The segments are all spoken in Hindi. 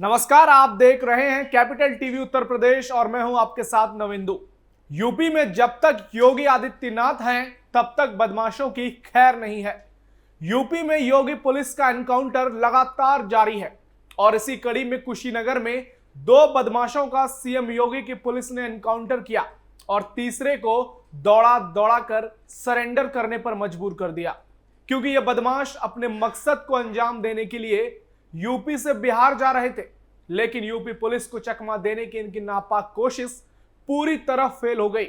नमस्कार, आप देख रहे हैं कैपिटल टीवी उत्तर प्रदेश और मैं हूं आपके साथ नविंदु। यूपी में जब तक योगी आदित्यनाथ हैं तब तक बदमाशों की खैर नहीं है। यूपी में योगी पुलिस का एनकाउंटर लगातार जारी है और इसी कड़ी में कुशीनगर में दो बदमाशों का सीएम योगी की पुलिस ने एनकाउंटर किया और तीसरे को दौड़ा दौड़ा कर सरेंडर करने पर मजबूर कर दिया, क्योंकि ये बदमाश अपने मकसद को अंजाम देने के लिए यूपी से बिहार जा रहे थे। लेकिन यूपी पुलिस को चकमा देने की इनकी नापाक कोशिश पूरी तरह फेल हो गई।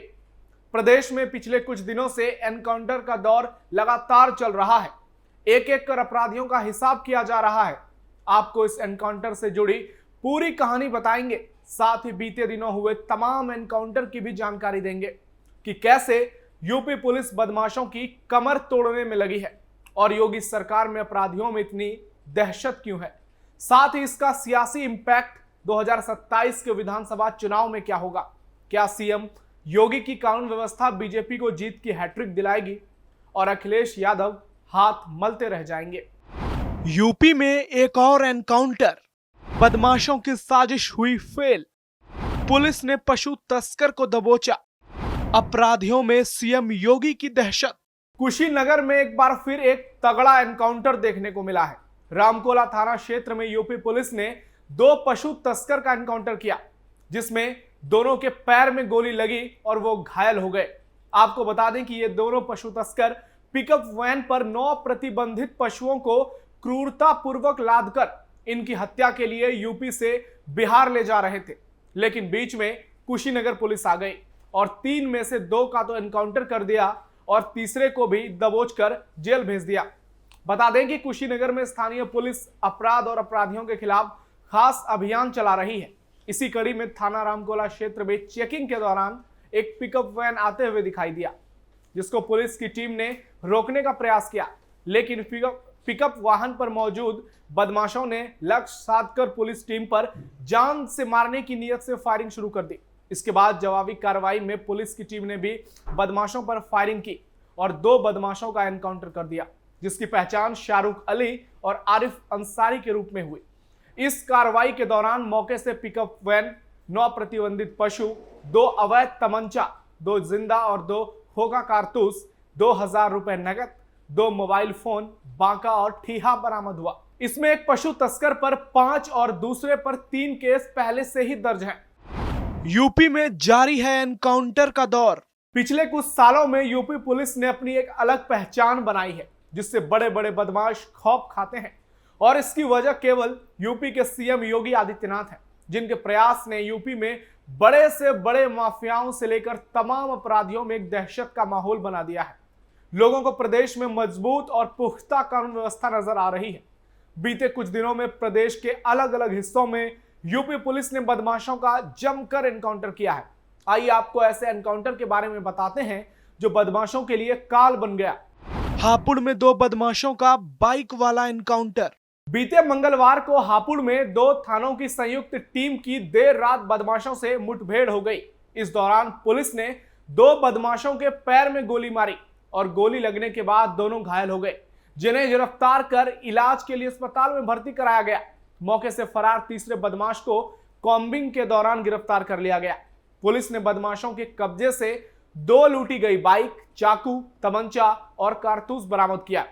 प्रदेश में पिछले कुछ दिनों से एनकाउंटर का दौर लगातार चल रहा है। एक एक कर अपराधियों का हिसाब किया जा रहा है। आपको इस एनकाउंटर से जुड़ी पूरी कहानी बताएंगे, साथ ही बीते दिनों हुए तमाम एनकाउंटर की भी जानकारी देंगे कि कैसे यूपी पुलिस बदमाशों की कमर तोड़ने में लगी है और योगी सरकार में अपराधियों में इतनी दहशत क्यों है। साथ ही इसका सियासी इंपैक्ट 2027 के विधानसभा चुनाव में क्या होगा। क्या सीएम योगी की कानून व्यवस्था बीजेपी को जीत की हैट्रिक दिलाएगी और अखिलेश यादव हाथ मलते रह जाएंगे। यूपी में एक और एनकाउंटर, बदमाशों की साजिश हुई फेल, पुलिस ने पशु तस्कर को दबोचा, अपराधियों में सीएम योगी की दहशत। कुशीनगर में एक बार फिर एक तगड़ा एनकाउंटर देखने को मिला है। रामकोला थाना क्षेत्र में यूपी पुलिस ने दो पशु तस्कर का एनकाउंटर किया, जिसमें दोनों के पैर में गोली लगी और वो घायल हो गए। आपको बता दें कि ये दोनों पशु तस्कर पिकअप वैन पर 9 प्रतिबंधित पशुओं को क्रूरतापूर्वक लादकर इनकी हत्या के लिए यूपी से बिहार ले जा रहे थे। लेकिन बीच में कुशीनगर पुलिस आ गई और 3 में से 2 का तो एनकाउंटर कर दिया और तीसरे को भी दबोचकर जेल भेज दिया। बता दें कि कुशीनगर में स्थानीय पुलिस अपराध और अपराधियों के खिलाफ खास अभियान चला रही है। इसी कड़ी में थाना रामकोला क्षेत्र में चेकिंग के दौरान एक पिकअप वैन आते हुए दिखाई दिया, जिसको पुलिस की टीम ने रोकने का प्रयास किया। लेकिन पिकअप वाहन पर मौजूद बदमाशों ने लक्ष्य साधकर पुलिस टीम पर जान से मारने की नीयत से फायरिंग शुरू कर दी। इसके बाद जवाबी कार्रवाई में पुलिस की टीम ने भी बदमाशों पर फायरिंग की और 2 बदमाशों का एनकाउंटर कर दिया, जिसकी पहचान शाहरुख अली और आरिफ अंसारी के रूप में हुई। इस कार्रवाई के दौरान मौके से पिकअप वैन, 9 प्रतिबंधित पशु, 2 अवैध तमंचा, 2 जिंदा और 2 खोखा कारतूस, 2000 रुपए नकद, 2 मोबाइल फोन, बांका और ठीहा बरामद हुआ। इसमें एक पशु तस्कर पर 5 और दूसरे पर 3 केस पहले से ही दर्ज हैं। यूपी में जारी है एनकाउंटर का दौर। पिछले कुछ सालों में यूपी पुलिस ने अपनी एक अलग पहचान बनाई है, जिससे बड़े बड़े बदमाश खौफ खाते हैं और इसकी वजह केवल यूपी के सीएम योगी आदित्यनाथ हैं, जिनके प्रयास ने यूपी में बड़े से बड़े माफियाओं से लेकर तमाम अपराधियों में एक दहशत का माहौल बना दिया है। लोगों को प्रदेश में मजबूत और पुख्ता कानून व्यवस्था नजर आ रही है। बीते कुछ दिनों में प्रदेश के अलग अलग हिस्सों में यूपी पुलिस ने बदमाशों का जमकर एनकाउंटर किया है। आइए आपको ऐसे एनकाउंटर के बारे में बताते हैं जो बदमाशों के लिए काल बन गया। हापुड़ में 2 बदमाशों का बाइक वाला एनकाउंटर। बीते मंगलवार को हापुड़ में 2 थानों की संयुक्त टीम की देर रात बदमाशों से मुठभेड़ हो गई। इस दौरान पुलिस ने 2 बदमाशों के पैर में गोली मारी और गोली लगने के बाद दोनों घायल हो गए, जिन्हें गिरफ्तार कर इलाज के लिए अस्पताल में भर्ती कराया गया। मौके से फरार तीसरे बदमाश को कॉम्बिंग के दौरान गिरफ्तार कर लिया गया। पुलिस ने बदमाशों के कब्जे से 2 लूटी गई बाइक, चाकू, तमंचा और कारतूस बरामद किया।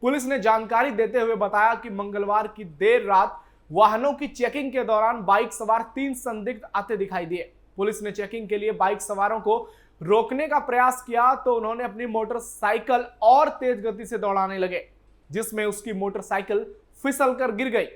पुलिस ने जानकारी देते हुए बताया कि मंगलवार की देर रात वाहनों की चेकिंग के दौरान बाइक सवार 3 संदिग्ध आते दिखाई दिए। पुलिस ने चेकिंग के लिए बाइक सवारों को रोकने का प्रयास किया तो उन्होंने अपनी मोटरसाइकिल और तेज गति से दौड़ाने लगे, जिसमें उसकी मोटरसाइकिल फिसलकर गिर गई।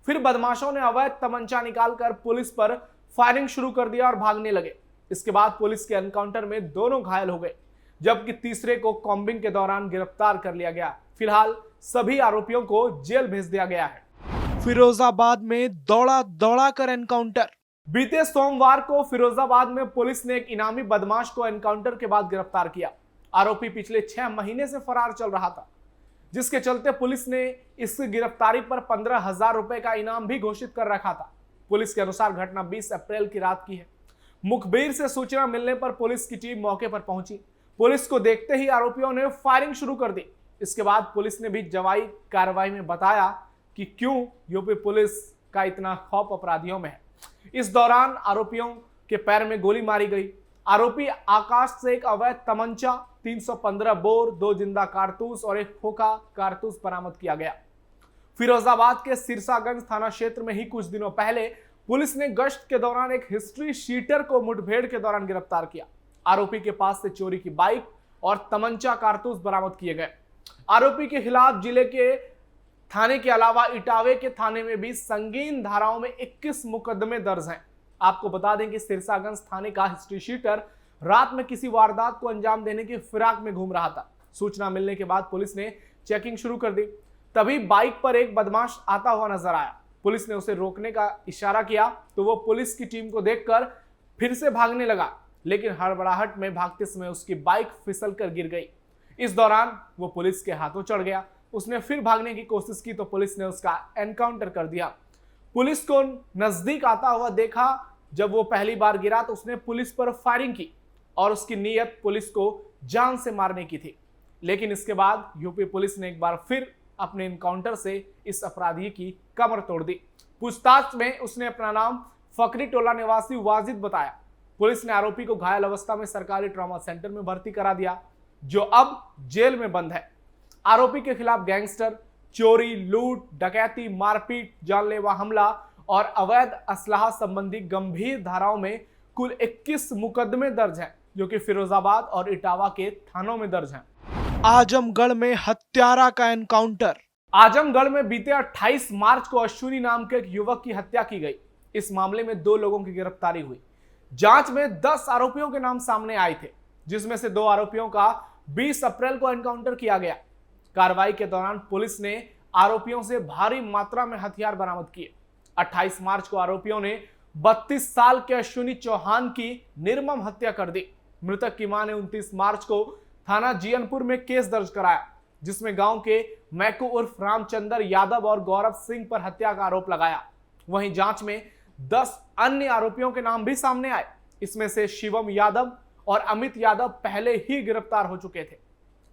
फिर बदमाशों ने अवैध तमंचा निकालकर पुलिस पर फायरिंग शुरू कर दिया और भागने लगे। इसके बाद पुलिस के एनकाउंटर में दोनों घायल हो गए, जबकि तीसरे को कॉम्बिंग के दौरान गिरफ्तार कर लिया गया। फिलहाल सभी आरोपियों को जेल भेज दिया गया है। फिरोजाबाद में दौड़ा दौड़ा कर एनकाउंटर। बीते सोमवार को फिरोजाबाद में पुलिस ने एक इनामी बदमाश को एनकाउंटर के बाद गिरफ्तार किया। आरोपी पिछले 6 महीने से फरार चल रहा था, जिसके चलते पुलिस ने इसकी गिरफ्तारी पर 15,000 रुपए का इनाम भी घोषित कर रखा था। पुलिस के अनुसार घटना 20 अप्रैल की रात की है। मुखबिर से सूचना मिलने पर पुलिस की टीम मौके पर पहुंची। पुलिस को देखते ही आरोपियों ने फायरिंग शुरू कर दी। इसके बाद पुलिस ने भी जवाबी कार्रवाई में बताया कि क्यों यूपी पुलिस का इतना खौफ अपराधियों में है। इस दौरान आरोपियों के पैर में गोली मारी गई। आरोपी आकाश से एक अवैध तमंचा, 315 बोर, 2 जिंदा कारतूस और एक खोखा कारतूस बरामद किया गया। फिरोजाबाद के सिरसागंज थाना क्षेत्र में ही कुछ दिनों पहले पुलिस ने गश्त के दौरान एक हिस्ट्री शीटर को मुठभेड़ के दौरान गिरफ्तार किया। आरोपी के पास से चोरी की बाइक और तमंचा कारतूस बरामद किए गए। आरोपी के खिलाफ जिले के थाने के अलावा इटावे के थाने में भी संगीन धाराओं में 21 मुकदमे दर्ज हैं। आपको बता दें कि सिरसागंज थाने का हिस्ट्री शीटर रात में किसी वारदात को अंजाम देने की फिराक में घूम रहा था। सूचना मिलने के बाद पुलिस ने चेकिंग शुरू कर दी। तभी बाइक पर एक बदमाश आता हुआ नजर आया। पुलिस ने उसे रोकने का इशारा किया तो वो पुलिस की टीम को देखकर फिर से भागने लगा, लेकिन हड़बड़ाहट में भागते समय उसकी बाइक फिसल कर गिर गई। इस दौरान वो पुलिस के हाथों चढ़ गया। उसने फिर भागने की कोशिश की तो पुलिस ने उसका एनकाउंटर कर दिया। पुलिस को नजदीक आता हुआ देखा। जब वो पहली बार गिरा तो उसने पुलिस पर फायरिंग की और उसकी नीयत पुलिस को जान से मारने की थी। लेकिन इसके बाद यूपी पुलिस ने एक बार फिर अपने एनकाउंटर से इस अपराधी की कमर तोड़ दी। पूछताछ में उसने अपना नाम फकरी टोला निवासी वाजिद बताया। पुलिस ने आरोपी को घायल अवस्था में सरकारी ट्रॉमा सेंटर में भर्ती करा दिया, जो अब जेल में बंद है। आरोपी के खिलाफ गैंगस्टर, चोरी, लूट, डकैती, मारपीट, जानलेवा हमला और अवैध असलाह संबंधी गंभीर धाराओं में कुल 21 मुकदमे दर्ज हैं, जो कि फिरोजाबाद और इटावा के थानों में दर्ज हैं। आजमगढ़ में हत्यारा का एनकाउंटर। आजमगढ़ में बीते 28 मार्च को अश्विनी नाम के एक युवक की हत्या की गई। इस मामले में 2 लोगों की गिरफ्तारी हुई। जांच में 10 आरोपियों के नाम सामने आए थे, जिसमें से 2 आरोपियों का 20 अप्रैल को एनकाउंटर किया गया। कार्रवाई के दौरान पुलिस ने आरोपियों से भारी मात्रा में हथियार बरामद किए। 28 मार्च को आरोपियों ने 32 साल के अश्विनी चौहान की निर्मम हत्या कर दी। मृतक की मां ने 29 मार्च को थाना जियनपुर में केस दर्ज कराया, जिसमें गांव के मैकू उर्फ रामचंद्र यादव और गौरव सिंह पर हत्या का आरोप लगाया। वहीं जांच में 10 अन्य आरोपियों के नाम भी सामने आए। इसमें से शिवम यादव और अमित यादव पहले ही गिरफ्तार हो चुके थे।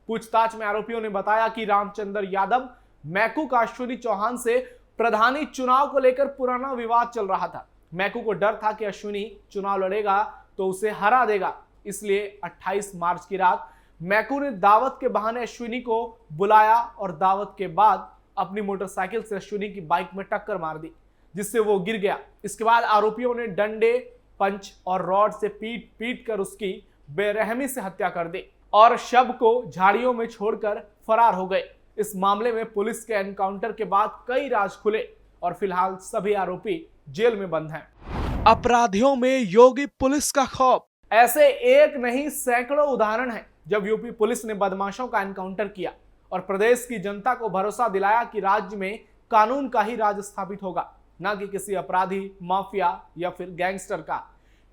पूछताछ में आरोपियों ने बताया कि रामचंद्र यादव मैकू का अश्विनी चौहान से प्रधानी चुनाव को लेकर पुराना विवाद चल रहा था। मैकू को डर था कि अश्विनी चुनाव लड़ेगा तो उसे हरा देगा, इसलिए 28 मार्च की रात मैकू ने दावत के बहाने अश्विनी को बुलाया और दावत के बाद अपनी मोटरसाइकिल से अश्विनी की बाइक में टक्कर मार दी, जिससे वो गिर गया। इसके बाद आरोपियों ने डंडे, पंच और रॉड से पीट पीट कर उसकी बेरहमी से हत्या कर दी और शव को झाड़ियों में छोड़कर फरार हो गए। इस मामले में पुलिस के एनकाउंटर के बाद कई राज खुले और फिलहाल सभी आरोपी जेल में बंद हैं। अपराधियों में योगी पुलिस का खौफ। ऐसे एक नहीं सैकड़ों उदाहरण हैं जब यूपी पुलिस ने बदमाशों का एनकाउंटर किया और प्रदेश की जनता को भरोसा दिलाया कि राज्य में कानून का ही राज स्थापित होगा, न कि किसी अपराधी, माफिया या फिर गैंगस्टर का।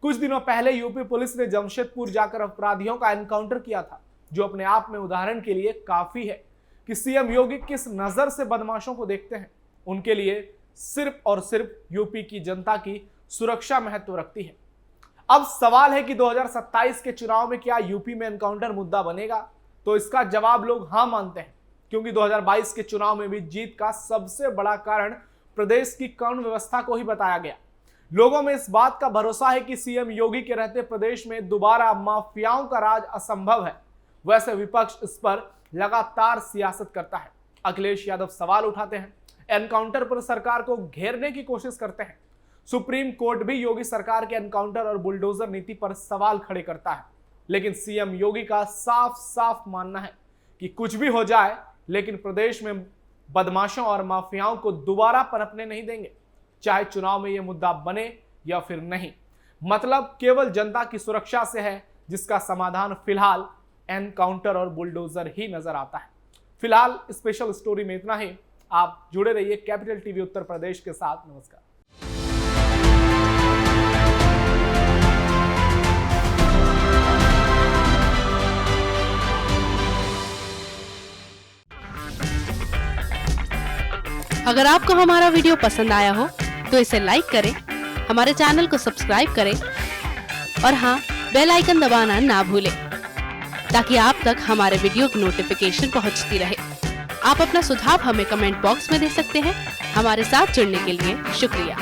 कुछ दिनों पहले यूपी पुलिस ने जमशेदपुर जाकर अपराधियों का एनकाउंटर किया था, जो अपने आप में उदाहरण के लिए काफी है कि सीएम योगी किस नजर से बदमाशों को देखते हैं। उनके लिए सिर्फ और सिर्फ यूपी की जनता की सुरक्षा महत्व रखती है। अब सवाल है कि 2027 के चुनाव में क्या यूपी में एनकाउंटर मुद्दा बनेगा? तो इसका जवाब लोग हाँ मानते हैं, क्योंकि 2022 के चुनाव में भी जीत का सबसे बड़ा कारण प्रदेश की कानून व्यवस्था को ही बताया गया। लोगों में इस बात का भरोसा है कि सीएम योगी के रहते प्रदेश में दोबारा माफियाओं का राज असंभव है। वैसे विपक्ष इस पर लगातार सियासत करता है। अखिलेश यादव सवाल उठाते हैं, एनकाउंटर पर सरकार को घेरने की कोशिश करते हैं। सुप्रीम कोर्ट भी योगी सरकार के एनकाउंटर और बुलडोजर नीति पर सवाल खड़े करता है। लेकिन सीएम योगी का साफ साफ मानना है कि कुछ भी हो जाए, लेकिन प्रदेश में बदमाशों और माफियाओं को दोबारा पनपने नहीं देंगे, चाहे चुनाव में यह मुद्दा बने या फिर नहीं। मतलब केवल जनता की सुरक्षा से है, जिसका समाधान फिलहाल एनकाउंटर और बुलडोजर ही नजर आता है। फिलहाल स्पेशल स्टोरी में इतना ही। आप जुड़े रहिए कैपिटल टीवी उत्तर प्रदेश के साथ। नमस्कार। अगर आपको हमारा वीडियो पसंद आया हो तो इसे लाइक करें, हमारे चैनल को सब्सक्राइब करें और हाँ, बेल आइकन दबाना ना भूलें, ताकि आप तक हमारे वीडियो की नोटिफिकेशन पहुंचती रहे। आप अपना सुझाव हमें कमेंट बॉक्स में दे सकते हैं। हमारे साथ जुड़ने के लिए शुक्रिया।